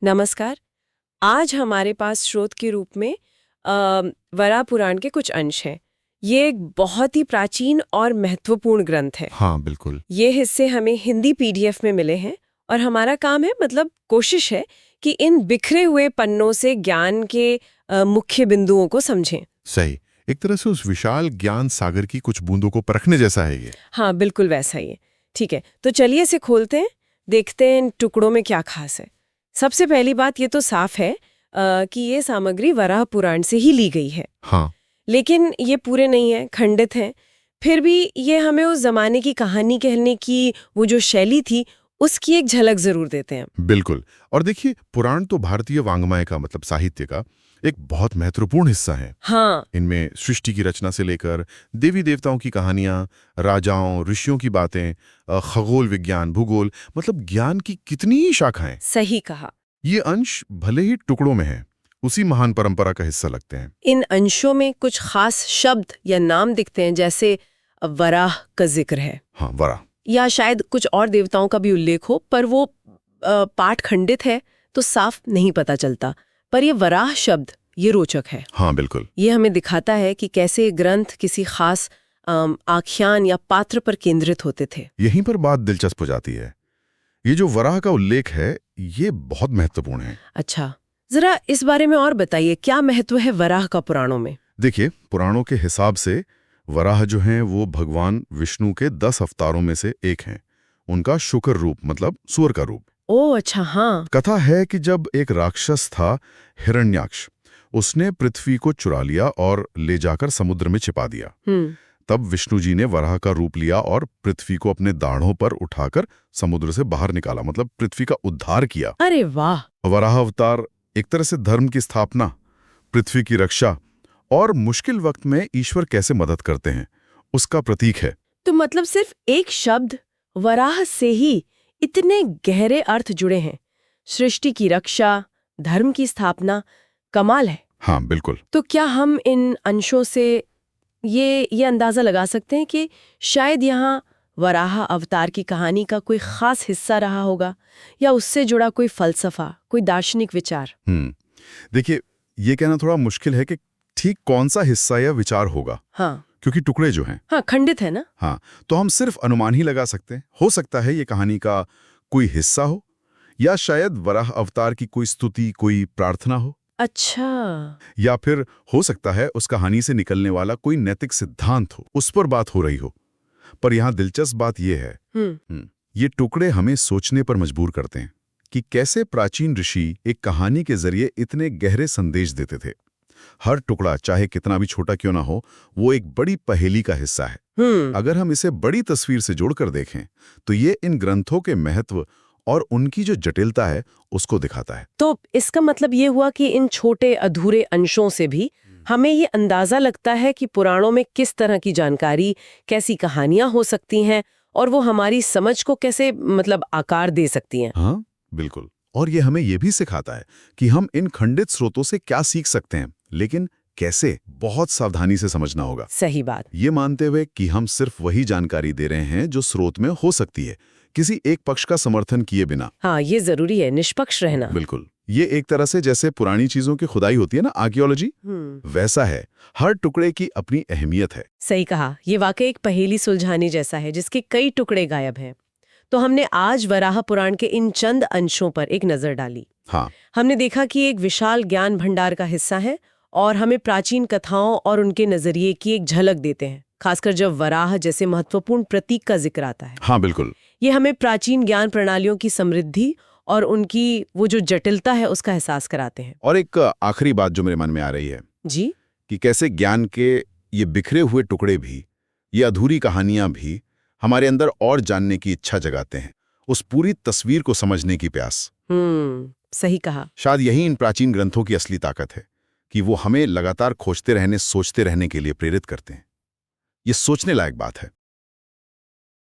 नमस्कार। आज हमारे पास स्रोत के रूप में वराह पुराण के कुछ अंश हैं। ये एक बहुत ही प्राचीन और महत्वपूर्ण ग्रंथ है। हाँ, बिल्कुल। ये हिस्से हमें हिंदी पीडीएफ में मिले हैं और हमारा काम है, मतलब कोशिश है कि इन बिखरे हुए पन्नों से ज्ञान के मुख्य बिंदुओं को समझें। सही। एक तरह से उस विशाल ज्ञान सागर की कुछ बूंदों को परखने जैसा है ये। हाँ, बिल्कुल वैसा ही है। ठीक है, तो चलिए इसे खोलते हैं, देखते हैं इन टुकड़ों में क्या खास है। सबसे पहली बात ये तो साफ है कि ये सामग्री वराह पुराण से ही ली गई है। हाँ, लेकिन ये पूरे नहीं है, खंडित हैं। फिर भी ये हमें उस जमाने की कहानी कहने की वो जो शैली थी, उसकी एक झलक जरूर देते हैं। बिल्कुल। और देखिए, पुराण तो भारतीय वाङ्मय का मतलब साहित्य का एक बहुत महत्वपूर्ण हिस्सा है। हाँ, इनमें सृष्टि की रचना से लेकर देवी देवताओं की कहानियां, राजाओं, ऋषियों की बातें, खगोल विज्ञान, भूगोल, मतलब ज्ञान की कितनी ही शाखाएं। सही कहा। ये अंश भले ही टुकड़ों में है, उसी महान परंपरा का हिस्सा लगते हैं। इन अंशों में कुछ खास शब्द या नाम दिखते हैं, जैसे वराह का जिक्र है, हाँ, वरा। या शायद कुछ और देवताओं का भी उल्लेख हो, पर वो पाठ खंडित है तो साफ नहीं पता चलता। पर ये वराह शब्द ये रोचक है। हाँ, बिल्कुल। ये हमें दिखाता है कि कैसे ये ग्रंथ किसी खास आख्यान या पात्र पर केंद्रित होते थे। यहीं पर बात दिलचस्प हो जाती है। ये जो वराह का उल्लेख है, ये बहुत महत्वपूर्ण है। अच्छा, जरा इस बारे में और बताइए, क्या महत्व है वराह का पुराणों में? देखिए, पुराणों के हिसाब से वराह जो हैं वो भगवान विष्णु के 10 अवतारों में से एक हैं। उनका शुक्र रूप मतलब सूअर का रूप। ओह अच्छा, हाँ। कथा है कि जब एक राक्षस था हिरण्याक्ष, उसने पृथ्वी को चुरा लिया और ले जाकर समुद्र में छिपा दिया। तब विष्णु जी ने वराह का रूप लिया और पृथ्वी को अपने दाढ़ों पर उठाकर समुद्र से बाहर निकाला, मतलब पृथ्वी का उद्धार किया। अरे वाह। वराह अवतार एक तरह से धर्म की स्थापना, पृथ्वी की रक्षा और मुश्किल वक्त में ईश्वर कैसे मदद करते हैं, उसका प्रतीक है। तो मतलब सिर्फ एक शब्द वराह से ही इतने गहरे अर्थ जुड़े हैं। सृष्टि की रक्षा, धर्म की स्थापना, कमाल है। हाँ, बिल्कुल। तो क्या हम इन अंशों से ये अंदाजा लगा सकते हैं कि शायद यहाँ वराह अवतार की कहानी का कोई खास हिस्सा रहा होगा, या उससे जुड़ा कोई फलसफा, कोई दार्शनिक विचार? देखिए, ये कहना थोड़ा मुश्किल है कि ठीक कौन सा हिस्सा या विचार होगा। हाँ, क्योंकि टुकड़े जो हैं, हाँ, खंडित है ना। हाँ, तो हम सिर्फ अनुमान ही लगा सकते हैं। हो सकता है ये कहानी का कोई हिस्सा हो, या शायद वराह अवतार की कोई स्तुति, कोई प्रार्थना हो, अच्छा। या फिर हो सकता है उस कहानी से निकलने वाला कोई नैतिक सिद्धांत हो, उस पर बात हो रही हो। पर यहाँ दिलचस्प बात यह है, ये टुकड़े हमें सोचने पर मजबूर करते हैं कि कैसे प्राचीन ऋषि एक कहानी के जरिए इतने गहरे संदेश देते थे। हर टुकड़ा, चाहे कितना भी छोटा क्यों ना हो, वो एक बड़ी पहेली का हिस्सा है। अगर हम इसे बड़ी तस्वीर से जोड़कर देखें, तो ये इन ग्रंथों के महत्व और उनकी जो जटिलता है उसको दिखाता है। तो इसका मतलब ये हुआ कि इन छोटे अधूरे अंशों से भी हमें ये अंदाजा लगता है कि पुराणों में किस तरह की जानकारी, कैसी कहानियां हो सकती हैं, और वो हमारी समझ को कैसे मतलब आकार दे सकती हैं। हाँ, बिल्कुल। और ये हमें ये भी सिखाता है कि हम इन खंडित स्रोतों से क्या सीख सकते हैं, लेकिन कैसे, बहुत सावधानी से समझना होगा। सही बात। ये मानते हुए कि हम सिर्फ वही जानकारी दे रहे हैं जो स्रोत में हो सकती है, किसी एक पक्ष का समर्थन किए बिना। हाँ, ये जरूरी है, निष्पक्ष रहना। बिल्कुल। ये एक तरह से जैसे पुरानी चीजों की खुदाई होती है ना, आर्कियोलॉजी, वैसा है। हर टुकड़े की अपनी अहमियत है। सही कहा। ये वाकई एक पहेली सुलझाने जैसा है, जिसके कई टुकड़े गायब हैं। तो हमने आज वराह पुराण के इन चंद अंशों पर एक नजर डाली। हाँ, हमने देखा कि एक विशाल ज्ञान भंडार का हिस्सा है, और हमें प्राचीन कथाओं और उनके नजरिए की एक झलक देते हैं, खासकर जब वराह जैसे महत्वपूर्ण प्रतीक का जिक्र आता है। हाँ, बिल्कुल। ये हमें प्राचीन ज्ञान प्रणालियों की समृद्धि और उनकी वो जो जटिलता है उसका एहसास कराते हैं। और एक आखिरी बात जो मेरे मन में आ रही है जी। कि कैसे ज्ञान के ये बिखरे हुए टुकड़े भी, ये अधूरी कहानियां भी हमारे अंदर और जानने की इच्छा जगाते हैं, उस पूरी तस्वीर को समझने की प्यास। सही कहा। शायद यही इन प्राचीन ग्रंथों की असली ताकत है कि वो हमें लगातार खोजते रहने, सोचते रहने के लिए प्रेरित करते हैं। ये सोचने लायक बात है।